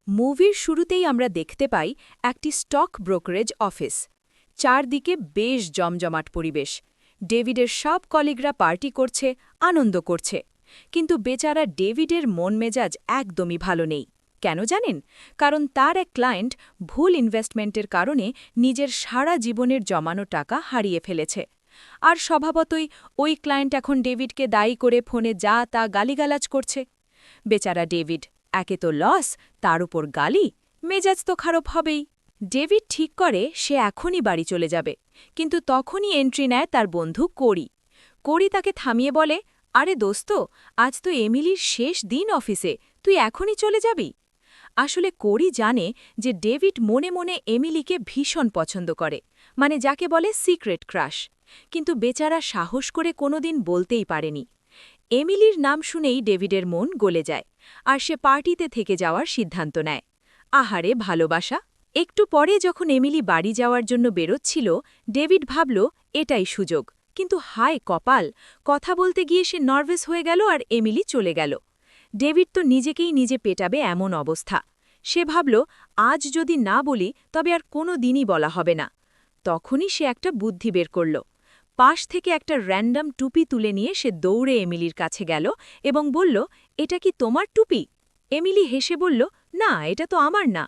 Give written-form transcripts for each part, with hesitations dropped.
মুভির শুরুতেই আমরা দেখতে পাই একটি স্টক ব্রোকারেজ অফিস। চারদিকে বেশ জমজমাট পরিবেশ। ডেভিডের সব কলিগরা পার্টি করছে, আনন্দ করছে। কিন্তু বেচারা ডেভিডের মন মেজাজ একদমই ভালো নেই। কেন জানেন? কারণ তার এক ক্লায়েন্ট ভুল ইনভেস্টমেন্টের কারণে নিজের সারা জীবনের জমানো টাকা হারিয়ে ফেলেছে। আর স্বভাবতই ওই ক্লায়েন্ট এখন ডেভিডকে দায়ী করে ফোনে যা তা গালিগালাজ করছে। বেচারা ডেভিড, একে তো লস, তার উপর গালি, মেজাজ তো খারাপ হবেই। ডেভিড ঠিক করে সে এখনই বাড়ি চলে যাবে, কিন্তু তখনই এন্ট্রি নেয় তার বন্ধু কোরি। কোরি তাকে থামিয়ে বলে, আরে দোস্ত, আজ তো এমিলির শেষ দিন অফিসে, তুই এখনই চলে যাবি? আসলে কোরি জানে যে ডেভিড মনে মনে এমিলিকে ভীষণ পছন্দ করে, মানে যাকে বলে সিক্রেট ক্রাশ। কিন্তু বেচারা সাহস করে কোনোদিন বলতেই পারেনি। এমিলির নাম শুনেই ডেভিডের মন গলে যায়, আর সে পার্টিতে থেকে যাওয়ার সিদ্ধান্ত নেয়। আহারে ভালোবাসা! একটু পরে যখন এমিলি বাড়ি যাওয়ার জন্য বেরোচ্ছিল, ডেভিড ভাবল এটাই সুযোগ। কিন্তু হায় কপাল, কথা বলতে গিয়ে সে নার্ভাস হয়ে গেল আর এমিলি চলে গেল। ডেভিড তো নিজেকেই নিজে পেটাবে এমন অবস্থা। সে ভাবল, আজ যদি না বলি তবে আর কোনো দিনই বলা হবে না। তখনই সে একটা বুদ্ধি বের করল। পাশ থেকে একটা র্যান্ডম টুপি তুলে নিয়ে সে দৌড়ে এমিলির কাছে গেল এবং বলল, এটা কি তোমার টুপি? এমিলি হেসে বলল, না, এটা তো আমার না।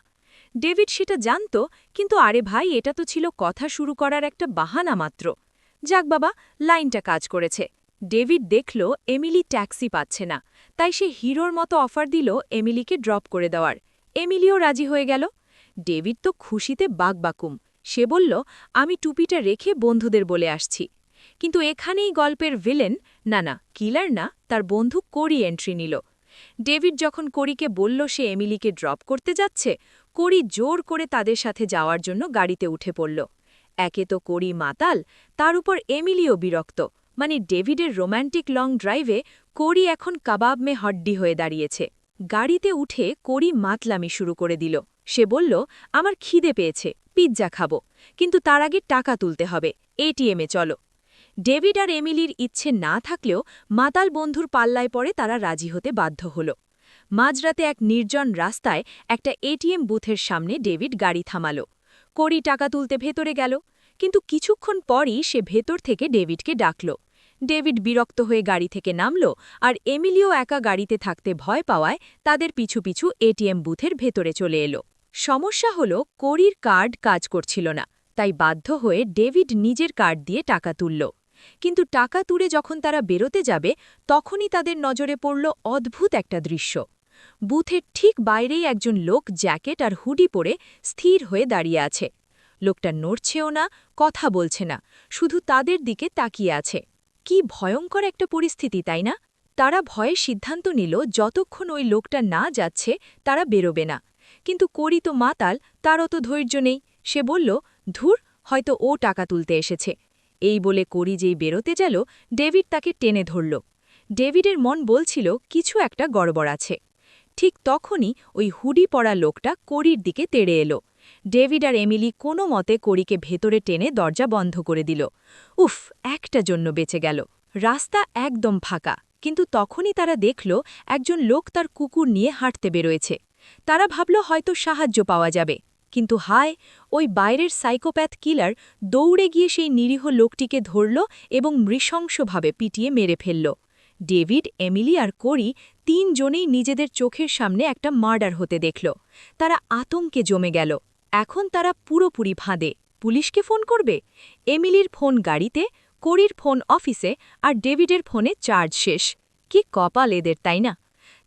ডেভিড সেটা জানত, কিন্তু আরে ভাই, এটা তো ছিল কথা শুরু করার একটা বাহানা মাত্র। যাক বাবা, লাইনটা কাজ করেছে। ডেভিড দেখল এমিলি ট্যাক্সি পাচ্ছে না, তাই সে হিরোর মতো অফার দিল এমিলিকে ড্রপ করে দেওয়ার। এমিলিও রাজি হয়ে গেল। ডেভিড তো খুশিতে বাকবাকুম। সে বলল, আমি টুপিটা রেখে বন্ধুদের বলে আসছি। কিন্তু এখানেই গল্পের ভিলেন, না কিলার না, তার বন্ধু কোরি এন্ট্রি নিল। ডেভিড যখন কোরিকে বলল সে এমিলিকে ড্রপ করতে যাচ্ছে, কোরি জোর করে তাদের সাথে যাওয়ার জন্য গাড়িতে উঠে পড়ল। একে তো কোরি মাতাল, তার উপর এমিলিও বিরক্ত, মানে ডেভিডের রোম্যান্টিক লং ড্রাইভে কোরি এখন কাবাব মে হড্ডি হয়ে দাঁড়িয়েছে। গাড়িতে উঠে কোরি মাতলামি শুরু করে দিল। সে বলল, আমার খিদে পেয়েছে, পিৎজা খাবো, কিন্তু তার আগে টাকা তুলতে হবে, এটিএমে চলো। ডেভিড আর এমিলির ইচ্ছে না থাকলেও মাতাল বন্ধুর পাল্লায় পড়ে তারা রাজি হতে বাধ্য হল। মাঝরাতে এক নির্জন রাস্তায় একটা এটিএম বুথের সামনে ডেভিড গাড়ি থামাল। কোরি টাকা তুলতে ভেতরে গেল, কিন্তু কিছুক্ষণ পরই সে ভেতর থেকে ডেভিডকে ডাকল। ডেভিড বিরক্ত হয়ে গাড়ি থেকে নামল, আর এমিলিও একা গাড়িতে থাকতে ভয় পাওয়ায় তাদের পিছু পিছু এটিএম বুথের ভেতরে চলে এলো। সমস্যা হল কোরির কার্ড কাজ করছিল না, তাই বাধ্য হয়ে ডেভিড নিজের কার্ড দিয়ে টাকা তুলল। কিন্তু টাকা তুলে যখন তারা বেরোতে যাবে, তখনই তাদের নজরে পড়ল অদ্ভুত একটা দৃশ্য। বুথের ঠিক বাইরেই একজন লোক জ্যাকেট আর হুডি পরে স্থির হয়ে দাঁড়িয়ে আছে। লোকটা নড়ছেও না, কথা বলছে না, শুধু তাদের দিকে তাকিয়ে আছে। কি ভয়ঙ্কর একটা পরিস্থিতি, তাই না? তারা ভয়ে সিদ্ধান্ত নিল যতক্ষণ ওই লোকটা না যাচ্ছে তারা বেরোবে না। কিন্তু কোরি তো মাতাল, তার অত ধৈর্য নেই। সে বলল, ধুর, হয়তো ও টাকা তুলতে এসেছে। এই বলে কোরি যেই বেরোতে গেল, ডেভিড তাকে টেনে ধরল। ডেভিডের মন বলছিল কিছু একটা গড়বড় আছে। ঠিক তখনই ওই হুডি পরা লোকটা কোরির দিকে তেড়ে এলো। ডেভিড আর এমিলি কোনো মতে কোরিকে ভেতরে টেনে দরজা বন্ধ করে দিল। উফ, একটা জন্য বেঁচে গেল। রাস্তা একদম ফাঁকা, কিন্তু তখনই তারা দেখল একজন লোক তার কুকুর নিয়ে হাঁটতে বেরোয়েছে। তারা ভাবল হয়তো সাহায্য পাওয়া যাবে, কিন্তু হায়, ওই বাইরের সাইকোপ্যাথ কিলার দৌড়ে গিয়ে সেই নিরীহ লোকটিকে ধরল এবং নৃশংসভাবে পিটিয়ে মেরে ফেলল। ডেভিড, এমিলি আর কোরি তিনজনেই নিজেদের চোখের সামনে একটা মার্ডার হতে দেখল। তারা আতঙ্কে জমে গেল। এখন তারা পুরোপুরি ফাঁদে। পুলিশকে ফোন করবে? এমিলির ফোন গাড়িতে, কোরির ফোন অফিসে, আর ডেভিডের ফোনে চার্জ শেষ। কি কপাল এদের, তাই না?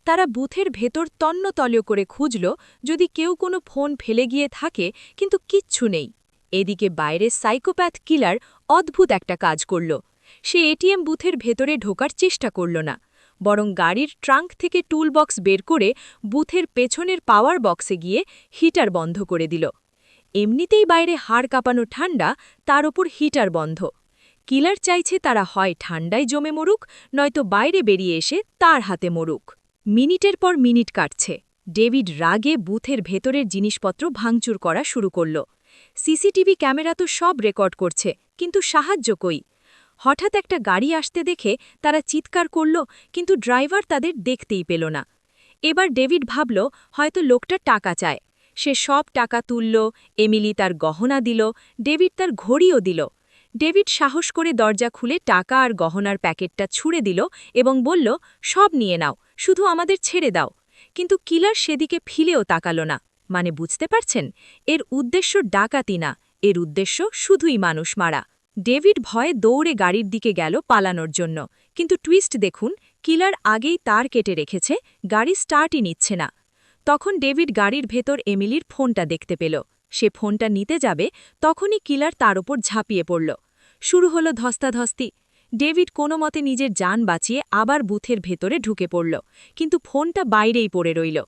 তারা বুথের ভেতর তন্নতলীয় করে খুঁজল যদি কেউ কোনো ফোন ফেলে গিয়ে থাকে, কিন্তু কিচ্ছু নেই। এদিকে বাইরে সাইকোপ্যাথ কিলার অদ্ভুত একটা কাজ করল। সে এটিএম বুথের ভেতরে ঢোকার চেষ্টা করল না, বরং গাড়ির ট্রাঙ্ক থেকে টুলবক্স বের করে বুথের পেছনের পাওয়ার বক্সে গিয়ে হিটার বন্ধ করে দিল। এমনিতেই বাইরে হাড় কাঁপানো ঠান্ডা, তার ওপর হিটার বন্ধ। কিলার চাইছে তারা হয় ঠান্ডায় জমে মরুক, নয়তো বাইরে বেরিয়ে এসে তার হাতে মরুক। মিনিটের পর মিনিট কাটছে। ডেভিড রাগে বুথের ভেতরের জিনিসপত্র ভাঙচুর করা শুরু করল। সিসিটিভি ক্যামেরা তো সব রেকর্ড করছে, কিন্তু সাহায্য কই? হঠাৎ একটা গাড়ি আসতে দেখে তারা চিৎকার করল, কিন্তু ড্রাইভার তাদের দেখতেই পেল না। এবার ডেভিড ভাবল হয়তো লোকটা টাকা চায়। সে সব টাকা তুলল, এমিলি তার গহনা দিল, ডেভিড তার ঘড়িও দিল। ডেভিড সাহস করে দরজা খুলে টাকা আর গহনার প্যাকেটটা ছুঁড়ে দিল এবং বলল, সব নিয়ে নাও, শুধু আমাদের ছেড়ে দাও। কিন্তু কিলার সেদিকে ফিরেও তাকালো না। মানে বুঝতে পারছেন, এর উদ্দেশ্য ডাকাতি না, এর উদ্দেশ্য শুধুই মানুষ মারা। ডেভিড ভয়ে দৌড়ে গাড়ির দিকে গেল পালানোর জন্য, কিন্তু টুইস্ট দেখুন, কিলার আগেই তার কেটে রেখেছে, গাড়ি স্টার্টই নিচ্ছে না। তখন ডেভিড গাড়ির ভেতর এমিলির ফোনটা দেখতে পেল। সে ফোনটা নিতে যাবে, তখনই কিলার তার ওপর ঝাঁপিয়ে পড়ল। শুরু হলো ধস্তাধস্তি। ডেভিড কোনো মতে নিজের জান বাঁচিয়ে আবার বুথের ভেতরে ঢুকে পড়ল, কিন্তু ফোনটা বাইরেই পড়ে রইল।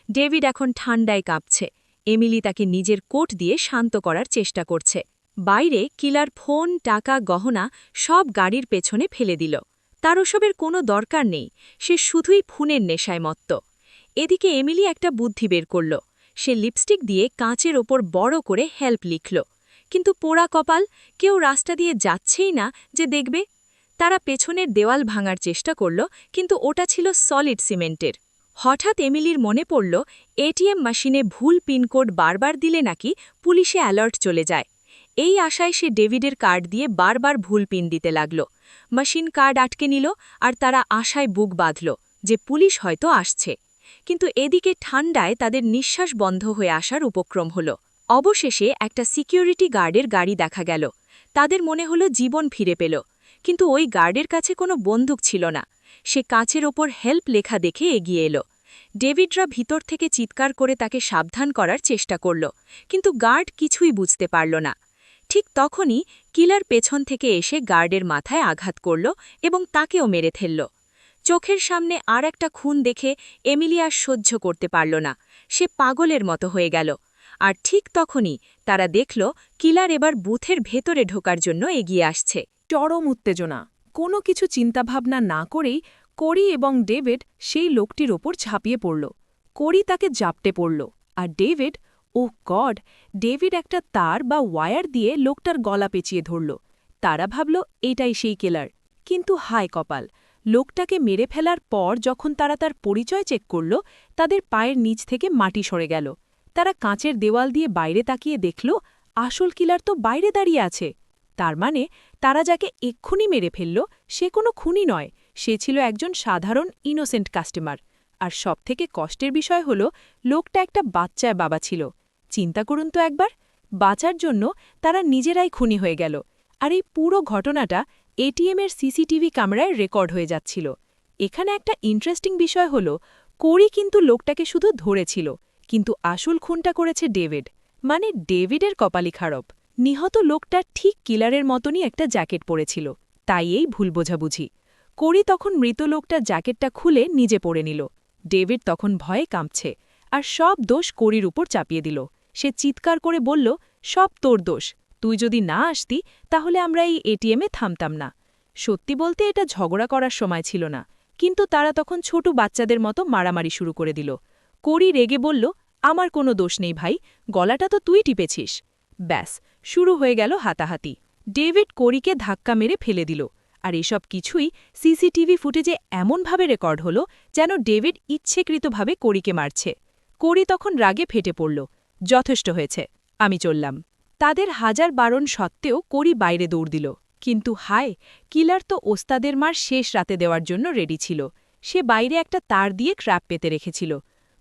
ডেভিড এখন ঠান্ডায় কাঁপছে। এমিলি তাকে নিজের কোট দিয়ে শান্ত করার চেষ্টা করছে। বাইরে কিলার ফোন, টাকা, গহনা সব গাড়ির পেছনে ফেলে দিল। তার ওসবের কোনো দরকার নেই, সে শুধুই খুনের নেশায় মত্ত। এদিকে এমিলি একটা বুদ্ধি বের করল। সে লিপস্টিক দিয়ে কাঁচের ওপর বড় করে হেল্প লিখল। কিন্তু পোড়া কপাল, কেউ রাস্তা দিয়ে যাচ্ছেই না যে দেখবে। তারা পেছনের দেওয়াল ভাঙার চেষ্টা করল, কিন্তু ওটা ছিল সলিড সিমেন্টের। হঠাৎ এমিলির মনে পড়ল, এটিএম মেশিনে ভুল পিনকোড বারবার দিলে নাকি পুলিশে অ্যালার্ট চলে যায়। এই আশায় সে ডেভিডের কার্ড দিয়ে বারবার ভুল পিন দিতে লাগল। মেশিন কার্ড আটকে নিল, আর তারা আশায় বুক বাঁধল যে পুলিশ হয়তো আসছে। কিন্তু এদিকে ঠান্ডায় তাদের নিঃশ্বাস বন্ধ হয়ে আসার উপক্রম হল। অবশেষে একটা সিকিউরিটি গার্ডের গাড়ি দেখা গেল। তাদের মনে হলো জীবন ফিরে পেল। কিন্তু ওই গার্ডের কাছে কোনো বন্দুক ছিল না। সে কাঁচের ওপর হেল্প লেখা দেখে এগিয়ে এলো। ডেভিডরা ভিতর থেকে চিৎকার করে তাকে সাবধান করার চেষ্টা করল, কিন্তু গার্ড কিছুই বুঝতে পারল না। ঠিক তখনই কিলার পেছন থেকে এসে গার্ডের মাথায় আঘাত করল এবং তাকেও মেরে ফেলল। চোখের সামনে আর একটা খুন দেখে এমিলি আর সহ্য করতে পারল না। সে পাগলের মতো হয়ে গেল। আর ঠিক তখনই তারা দেখল কিলার এবার বুথের ভেতরে ঢোকার জন্য এগিয়ে আসছে। চরম উত্তেজনা। কোনো কিছু চিন্তাভাবনা না করেই কোরি এবং ডেভিড সেই লোকটির ওপর ঝাঁপিয়ে পড়ল। কোরি তাকে জাপটে পড়ল, আর ডেভিড, ওহ গড, ডেভিড একটা তার বা ওয়্যার দিয়ে লোকটার গলা পেঁচিয়ে ধরল। তারা ভাবল এটাই সেই কিলার। কিন্তু হায় কপাল, লোকটাকে মেরে ফেলার পর যখন তারা তার পরিচয় চেক করল, তাদের পায়ের নিচ থেকে মাটি সরে গেল। তারা কাঁচের দেওয়াল দিয়ে বাইরে তাকিয়ে দেখল, আসল কিলার তো বাইরে দাঁড়িয়ে আছে। তার মানে তারা যাকে এক্ষুনি মেরে ফেলল সে কোনো খুনি নয়, সে ছিল একজন সাধারণ ইনোসেন্ট কাস্টমার। আর সবথেকে কষ্টের বিষয় হল, লোকটা একটা বাচ্চায় বাবা ছিল। চিন্তা করুন তো একবার, বাঁচার জন্য তারা নিজেরাই খুনি হয়ে গেল। আর এই পুরো ঘটনাটা এটিএমের সিসিটিভি ক্যামেরায় রেকর্ড হয়ে যাচ্ছিল। এখানে একটা ইন্টারেস্টিং বিষয় হল, কোরি কিন্তু লোকটাকে শুধু ধরেছিল, কিন্তু আসল খুনটা করেছে ডেভিড। মানে ডেভিডের কপালই খারাপ। নিহত লোকটা ঠিক কিলারের মতনই একটা জ্যাকেট পরেছিল, তাই এই ভুল বোঝাবুঝি। কোরি তখন মৃত লোকটার জ্যাকেটটা খুলে নিজে পরে নিল। ডেভিড তখন ভয়ে কাঁপছে, আর সব দোষ কোরির উপর চাপিয়ে দিল। সে চিৎকার করে বলল, সব তোর দোষ, তুই যদি না আসতি তাহলে আমরা এই এটিএমে থামতাম না। সত্যি বলতে এটা ঝগড়া করার সময় ছিল না, কিন্তু তারা তখন ছোট বাচ্চাদের মতো মারামারি শুরু করে দিল। কোরি রেগে বলল, আমার কোনো দোষ নেই ভাই, গলাটা তো তুই টিপেছিস। ব্যাস, শুরু হয়ে গেল হাতাহাতি। ডেভিড কোরিকে ধাক্কা মেরে ফেলে দিল, আর এসব কিছুই সিসিটিভি ফুটেজে এমনভাবে রেকর্ড হল যেন ডেভিড ইচ্ছেকৃতভাবে কোরিকে মারছে। কোরি তখন রাগে ফেটে পড়ল, যথেষ্ট হয়েছে, আমি চললাম। তাদের হাজার বারণ সত্ত্বেও কোরি বাইরে দৌড় দিল। কিন্তু হায়, কিলার তো ওস্তাদের মার শেষ রাতে দেওয়ার জন্য রেডি ছিল। সে বাইরে একটা তার দিয়ে ট্র্যাপ পেতে রেখেছিল।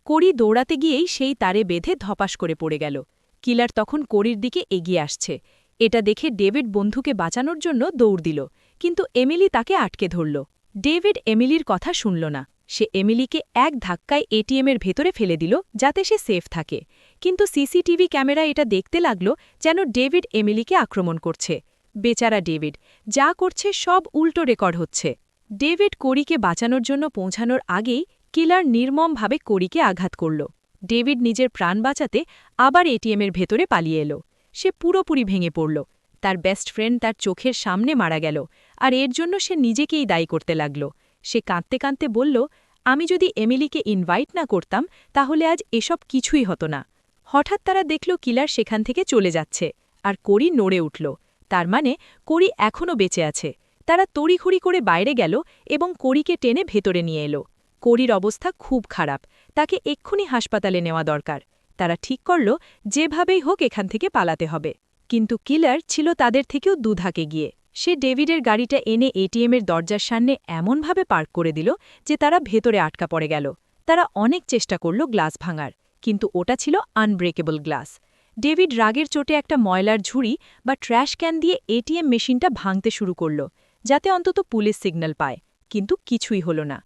কোরি দৌড়াতে গিয়েই সেই তারে বেঁধে ধপাস করে পড়ে গেল। কিলার তখন কোরির দিকে এগিয়ে আসছে। এটা দেখে ডেভিড বন্ধুকে বাঁচানোর জন্য দৌড় দিল, কিন্তু এমিলি তাকে আটকে ধরল। ডেভিড এমিলির কথা শুনল না। সে এমিলিকে এক ধাক্কায় এটিএমের ভেতরে ফেলে দিল যাতে সে সেফ থাকে। কিন্তু সিসিটিভি ক্যামেরা এটা দেখতে লাগল যেন ডেভিড এমিলিকে আক্রমণ করছে। বেচারা ডেভিড, যা করছে সব উল্টো রেকর্ড হচ্ছে। ডেভিড কোরিকে বাঁচানোর জন্য পৌঁছানোর আগেই কিলার নির্মমভাবে কোরিকে আঘাত করল। ডেভিড নিজের প্রাণ বাঁচাতে আবার এটিএমের ভেতরে পালিয়ে এলো। সে পুরোপুরি ভেঙে পড়ল। তার বেস্ট ফ্রেন্ড তার চোখের সামনে মারা গেল, আর এর জন্য সে নিজেকেই দায়ী করতে লাগল। সে কাঁদতে কাঁদতে বলল, আমি যদি এমিলিকে ইনভাইট না করতাম তাহলে আজ এসব কিছুই হতো না। হঠাৎ তারা দেখল কিলার সেখান থেকে চলে যাচ্ছে, আর কোরি নড়ে উঠল। তার মানে কোরি এখনও বেঁচে আছে। তারা তড়িঘড়ি করে বাইরে গেল এবং কোরিকে টেনে ভেতরে নিয়ে এলো। কোরির অবস্থা খুব খারাপ, তাকে এক্ষুনি হাসপাতালে নেওয়া দরকার। তারা ঠিক করল যেভাবেই হোক এখান থেকে পালাতে হবে। কিন্তু কিলার ছিল তাদের থেকেও দুধাকে গিয়ে। সে ডেভিডের গাড়িটা এনে এটিএমের দরজার সামনে এমনভাবে পার্ক করে দিল যে তারা ভেতরে আটকা পড়ে গেল। তারা অনেক চেষ্টা করল গ্লাস ভাঙার, কিন্তু ওটা ছিল আনব্রেকেবল গ্লাস। ডেভিড রাগের চোটে একটা ময়লার ঝুড়ি বা ট্র্যাশ ক্যান দিয়ে এটিএম মেশিনটা ভাঙতে শুরু করল, যাতে অন্তত পুলিশ সিগন্যাল পায়। কিন্তু কিছুই হলো না।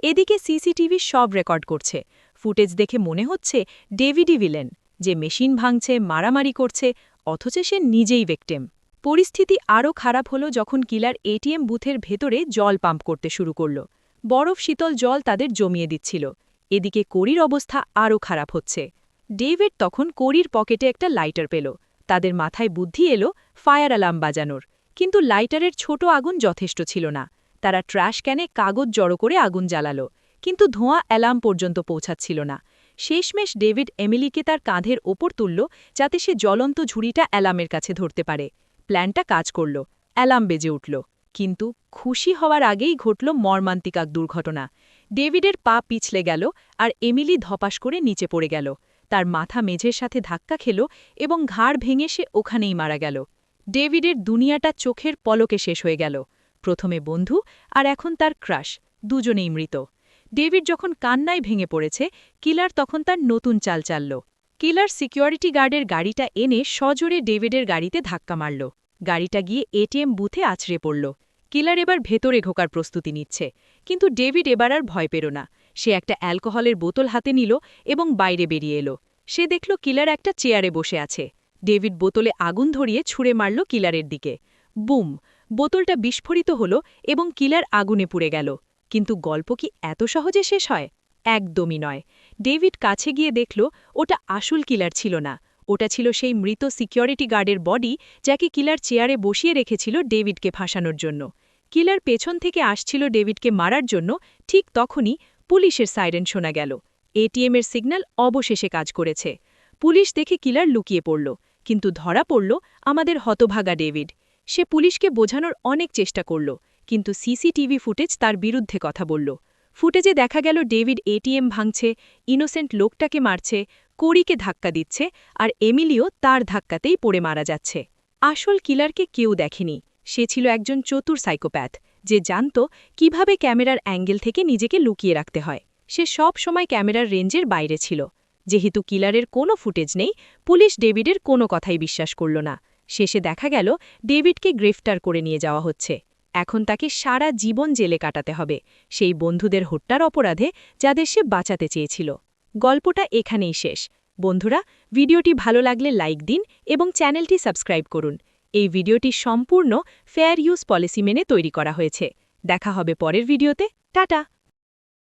এদিকে সিসিটিভি সব রেকর্ড করছে। ফুটেজ দেখে মনে হচ্ছে ডেভিডই ভিলেন, যে মেশিন ভাঙছে, মারামারি করছে, অথচ সে নিজেই ভিকটিম। পরিস্থিতি আরও খারাপ হলো যখন কিলার এটিএম বুথের ভেতরে জল পাম্প করতে শুরু করল। বরফ শীতল জল তাদের জমিয়ে দিচ্ছিল। এদিকে কোরির অবস্থা আরও খারাপ হচ্ছে। ডেভিড তখন কোরির পকেটে একটা লাইটার পেল। তাদের মাথায় বুদ্ধি এলো ফায়ার অ্যালার্ম বাজানোর, কিন্তু লাইটারের ছোট আগুন যথেষ্ট ছিল না। তারা ট্র্যাশ ক্যানে কাগজ জড়ো করে আগুন জ্বালালো, কিন্তু ধোঁয়া অ্যালার্ম পর্যন্ত পৌঁছাচ্ছিল না। শেষমেশ ডেভিড এমিলিকে তার কাঁধের ওপর তুলল, যাতে সে জ্বলন্ত ঝুড়িটা অ্যালার্মের কাছে ধরতে পারে। প্ল্যানটা কাজ করল। অ্যালার্ম বেজে উঠল, কিন্তু খুশি হওয়ার আগেই ঘটল মর্মান্তিক এক দুর্ঘটনা। ডেভিডের পা পিছলে গেল আর এমিলি ধপাস করে নিচে পড়ে গেল। তার মাথা মেঝের সাথে ধাক্কা খেল এবং ঘাড় ভেঙে সে ওখানেই মারা গেল। ডেভিডের দুনিয়াটা চোখের পলকে শেষ হয়ে গেল। প্রথমে বন্ধু আর এখন তার ক্রাশ, দুজনেই মৃত। ডেভিড যখন কান্নায় ভেঙে পড়েছে, কিলার তখন তার নতুন চাল চালল। কিলার সিকিউরিটি গার্ডের গাড়িটা এনে সজোরে ডেভিডের গাড়িতে ধাক্কা মারল। গাড়িটা গিয়ে এটিএম বুথে আছড়ে পড়ল। কিলার এবার ভেতরে ঢোকার প্রস্তুতি নিচ্ছে, কিন্তু ডেভিড এবার আর ভয় পেল না। সে একটা অ্যালকোহলের বোতল হাতে নিল এবং বাইরে বেরিয়ে এলো। সে দেখল কিলার একটা চেয়ারে বসে আছে। ডেভিড বোতলে আগুন ধরিয়ে ছুঁড়ে মারল কিলারের দিকে। বুম! বোতলটা বিস্ফোরিত হল এবং কিলার আগুনে পুড়ে গেল। কিন্তু গল্প কি এত সহজে শেষ হয়? একদমই নয়। ডেভিড কাছে গিয়ে দেখল ওটা আসল কিলার ছিল না। ওটা ছিল সেই মৃত সিকিউরিটি গার্ডের বডি, যাকে কিলার চেয়ারে বসিয়ে রেখেছিল ডেভিডকে ফাঁসানোর জন্য। কিলার পেছন থেকে আসছিল ডেভিডকে মারার জন্য। ঠিক তখনই পুলিশের সাইরেন শোনা গেল। এটিএমের সিগন্যাল অবশেষে কাজ করেছে। পুলিশ দেখে কিলার লুকিয়ে পড়ল, কিন্তু ধরা পড়ল আমাদের হতভাগা ডেভিড। সে পুলিশকে বোঝানোর অনেক চেষ্টা করল, কিন্তু সিসিটিভি ফুটেজ তার বিরুদ্ধে কথা বলল। ফুটেজে দেখা গেল ডেভিড এটিএম ভাঙছে, ইনোসেন্ট লোকটাকে মারছে, কোরিকে ধাক্কা দিচ্ছে, আর এমিলিও তার ধাক্কাতেই পড়ে মারা যাচ্ছে। আসল কিলারকে কেউ দেখেনি। সে ছিল একজন চতুর সাইকোপ্যাথ, যে জানত কিভাবে ক্যামেরার অ্যাঙ্গেল থেকে নিজেকে লুকিয়ে রাখতে হয়। সে সব সময় ক্যামেরার রেঞ্জের বাইরে ছিল। যেহেতু কিলারের কোনো ফুটেজ নেই, পুলিশ ডেভিডের কোনো কথাই বিশ্বাস করল না। শেষে দেখা গেল ডেভিডকে গ্রেফতার করে নিয়ে যাওয়া হচ্ছে। এখন তাকে সারা জীবন জেলে কাটাতে হবে, সেই বন্ধুদের হত্যার অপরাধে, যাদের সে বাঁচাতে চেয়েছিল। গল্পটা এখানেই শেষ। বন্ধুরা, ভিডিওটি ভালো লাগলে লাইক দিন এবং চ্যানেলটি সাবস্ক্রাইব করুন। এই ভিডিওটি সম্পূর্ণ ফেয়ার ইউজ পলিসি মেনে তৈরি করা হয়েছে। দেখা হবে পরের ভিডিওতে। টাটা।